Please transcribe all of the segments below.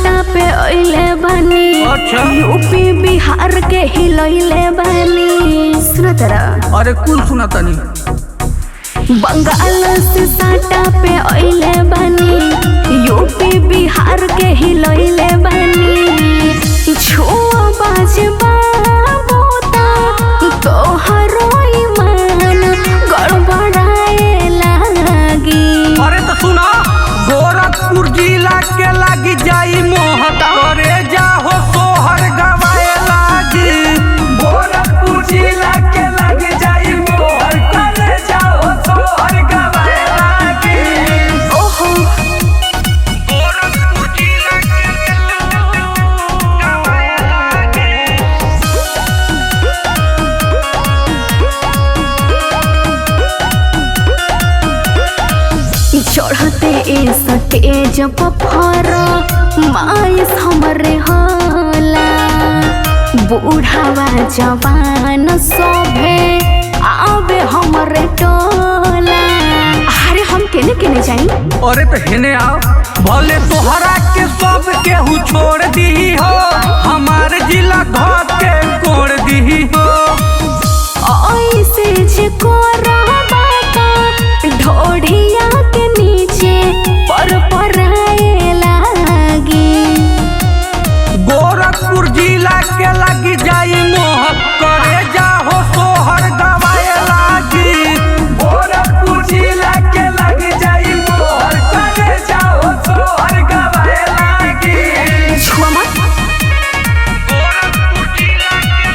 साटा पे अइले बानी। अच्छा। यूपी बिहार के हिलैले बानी। सुना तेरा? अरे कुल सुना तनी। बंगाल से साटा पे अइले बानी। यूपी बिहार के हिलैले बानी। छुआ बाजबा बोता तोहरो ईमान गड़बड़ाए लागी। अरे तो सुना, गोरखपुर जिला के लागी जाई मोहत करे जाहो सोहर गवाए लागी। गोरखपुर जिला के लागी जाई मोहर करे जाहो सोहर गवाए लागी। ओहो गोरखपुर जिला के गवाए लागी। चढ़ते स्टेज पर माइस हमरे होला। बूढ़ावा जवान सभे आवे हमरे टोला। अरे हम केने केने जाई? अरे तो हेने आओ, भले तोहरा के सब केहू छोड़ दी हो, हमारे जिला घर के कोड़ दी हो। ऐसे जे कोराबा ढोढ़िया के नीचे पर आए लागी। गोरखपुर जिला के लगी जाई मोहत करे जाहो सोहर गवाए लागी। गोरखपुर जिला के लगी जाई मोहर करे जाहो सोहर गवाए लागी। छुआ मत। गोरखपुर जिला के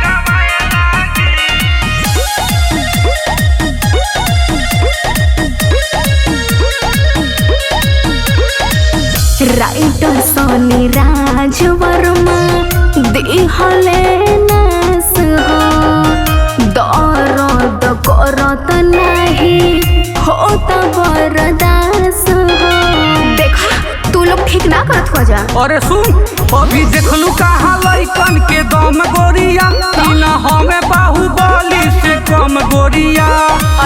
गवाए लागी। राइटर सोनी राज वर्मा दिहले नास हो। दर्द करत नहीं होता बर्दास हो। देखा तू लोग ठीक ना करत हो जा। अरे सुन, अभी देखलू कहाँ लइकन के दम गोरिया, ना हमें बाहुबली से कम गोरिया।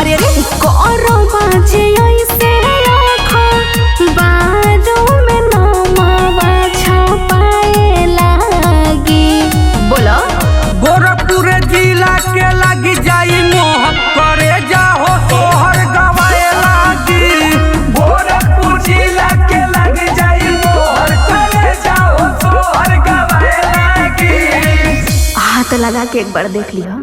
अरे रे करो बाजे ऐसे आँखों बाजू में नमवा छपाए लागी। बोलो गोरखपुर जिला के लगी जाई मोहत करे जाहो सोहर गवाए लागी। गोरखपुर जिला के लगी जाई मोहर करे जाहो सोहर गवाए लागी। हाथ लगा के एक बार देख लियो।